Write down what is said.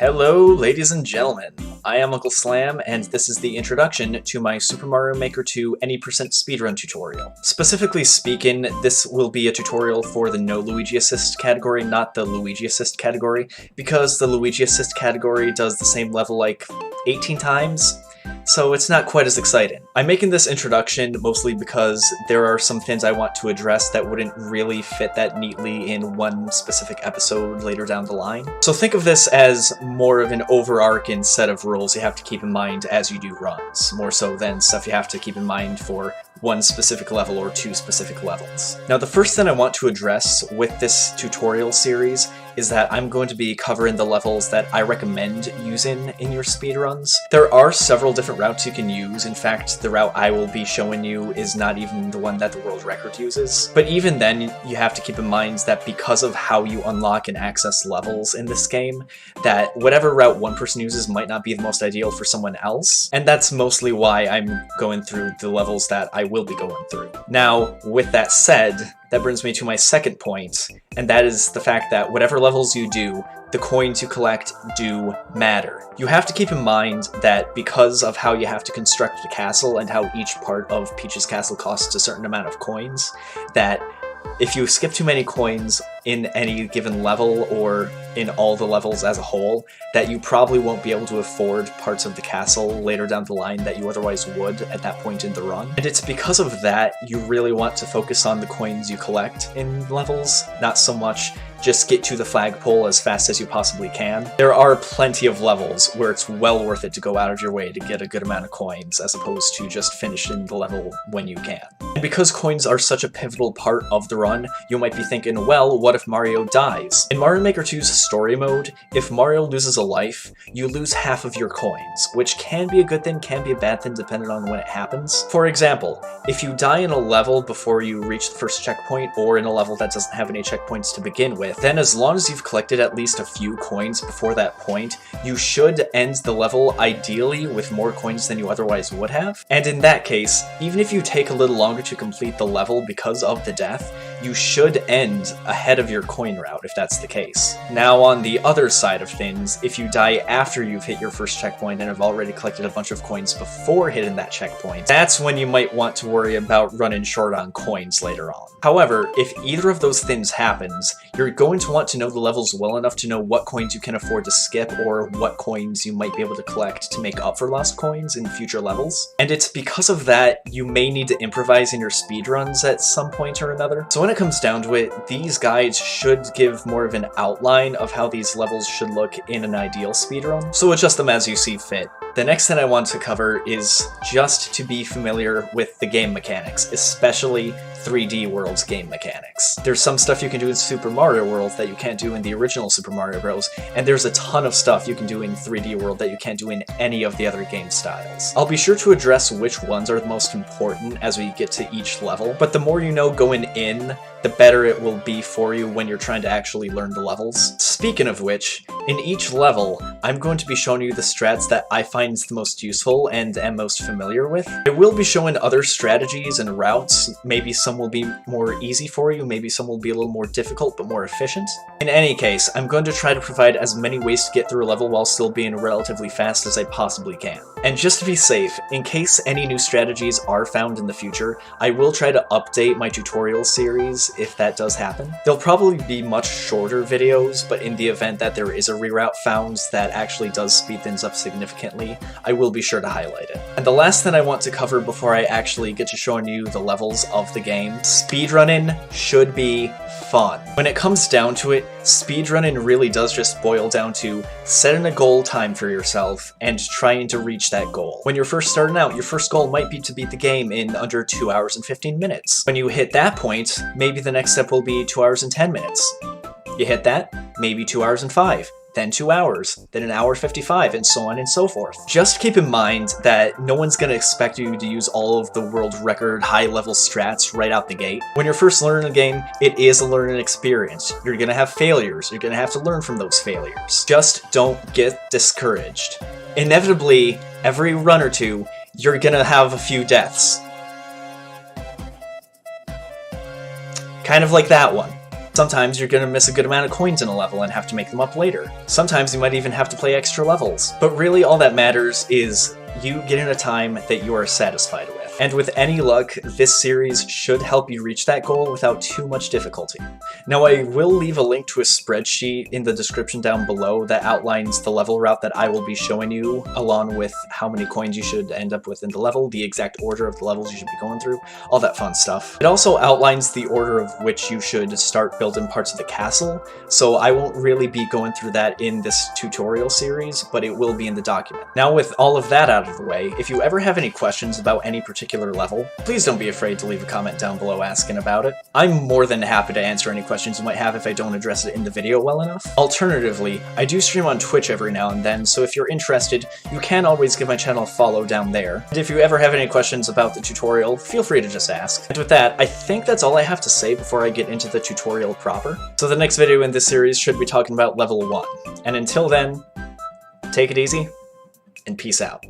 Hello, ladies and gentlemen. I am Uncle Slam, and this is the introduction to my Super Mario Maker 2 any% speedrun tutorial. Specifically speaking, this will be a tutorial for the No Luigi Assist category, not the Luigi Assist category, because the Luigi Assist category does the same level like 18 times. So it's not quite as exciting. I'm making this introduction mostly because there are some things I want to address that wouldn't really fit that neatly in one specific episode later down the line. So think of this as more of an overarching set of rules you have to keep in mind as you do runs, more so than stuff you have to keep in mind for one specific level or two specific levels. Now the first thing I want to address with this tutorial series is that I'm going to be covering the levels that I recommend using in your speedruns. There are several different routes you can use. In fact, the route I will be showing you is not even the one that the world record uses. But even then, you have to keep in mind that because of how you unlock and access levels in this game, that whatever route one person uses might not be the most ideal for someone else. And that's mostly why I'm going through the levels that I will be going through. Now, with that said, that brings me to my second point, and that is the fact that whatever levels you do, the coins you collect do matter. You have to keep in mind that because of how you have to construct the castle and how each part of Peach's castle costs a certain amount of coins, that if you skip too many coins in any given level or in all the levels as a whole, that you probably won't be able to afford parts of the castle later down the line that you otherwise would at that point in the run. And it's because of that you really want to focus on the coins you collect in levels, not so much just get to the flagpole as fast as you possibly can. There are plenty of levels where it's well worth it to go out of your way to get a good amount of coins as opposed to just finishing the level when you can. And because coins are such a pivotal part of the run, you might be thinking, well, what if Mario dies? In Mario Maker 2's story mode, if Mario loses a life, you lose half of your coins, which can be a good thing, can be a bad thing depending on when it happens. For example, if you die in a level before you reach the first checkpoint or in a level that doesn't have any checkpoints to begin with, then as long as you've collected at least a few coins before that point, you should end the level ideally with more coins than you otherwise would have. And in that case, even if you take a little longer to complete the level because of the death, you should end ahead of your coin route if that's the case. Now on the other side of things, if you die after you've hit your first checkpoint and have already collected a bunch of coins before hitting that checkpoint, that's when you might want to worry about running short on coins later on. However, if either of those things happens, you're going to want to know the levels well enough to know what coins you can afford to skip or what coins you might be able to collect to make up for lost coins in future levels. And it's because of that you may need to improvise in your speedruns at some point or another. So when it comes down to it, these guides should give more of an outline of how these levels should look in an ideal speedrun, so adjust them as you see fit. The next thing I want to cover is just to be familiar with the game mechanics, especially 3D World's game mechanics. There's some stuff you can do in Super Mario World that you can't do in the original Super Mario Bros., and there's a ton of stuff you can do in 3D World that you can't do in any of the other game styles. I'll be sure to address which ones are the most important as we get to each level, but the more you know going in, the better it will be for you when you're trying to actually learn the levels. Speaking of which, in each level, I'm going to be showing you the strats that I find the most useful and am most familiar with. I will be showing other strategies and routes. Maybe some will be more easy for you, maybe some will be a little more difficult but more efficient. In any case, I'm going to try to provide as many ways to get through a level while still being relatively fast as I possibly can. And just to be safe, in case any new strategies are found in the future, I will try to update my tutorial series if that does happen. They'll probably be much shorter videos, but in the event that there is a reroute found that actually does speed things up significantly, I will be sure to highlight it. And the last thing I want to cover before I actually get to showing you the levels of the game, speedrunning should be fun. When it comes down to it, speedrunning really does just boil down to setting a goal time for yourself and trying to reach that goal. When you're first starting out, your first goal might be to beat the game in under 2 hours and 15 minutes. When you hit that point, maybe the next step will be 2 hours and 10 minutes. You hit that, maybe 2 hours and 5. Then 2 hours, then 1 hour 55, and so on and so forth. Just keep in mind that no one's gonna expect you to use all of the world record high-level strats right out the gate. When you're first learning a game, it is a learning experience. You're gonna have failures. You're gonna have to learn from those failures. Just don't get discouraged. Inevitably, every run or two, you're gonna have a few deaths. Kind of like that one. Sometimes you're gonna miss a good amount of coins in a level and have to make them up later. Sometimes you might even have to play extra levels. But really all that matters is you get in a time that you are satisfied with. And with any luck, this series should help you reach that goal without too much difficulty. Now I will leave a link to a spreadsheet in the description down below that outlines the level route that I will be showing you, along with how many coins you should end up with in the level, the exact order of the levels you should be going through, all that fun stuff. It also outlines the order of which you should start building parts of the castle, so I won't really be going through that in this tutorial series, but it will be in the document. Now with all of that out of the way, if you ever have any questions about any particular level, please don't be afraid to leave a comment down below asking about it. I'm more than happy to answer any questions you might have if I don't address it in the video well enough. Alternatively, I do stream on Twitch every now and then, so if you're interested, you can always give my channel a follow down there. And if you ever have any questions about the tutorial, feel free to just ask. And with that, I think that's all I have to say before I get into the tutorial proper. So the next video in this series should be talking about level 1. And until then, take it easy, and peace out.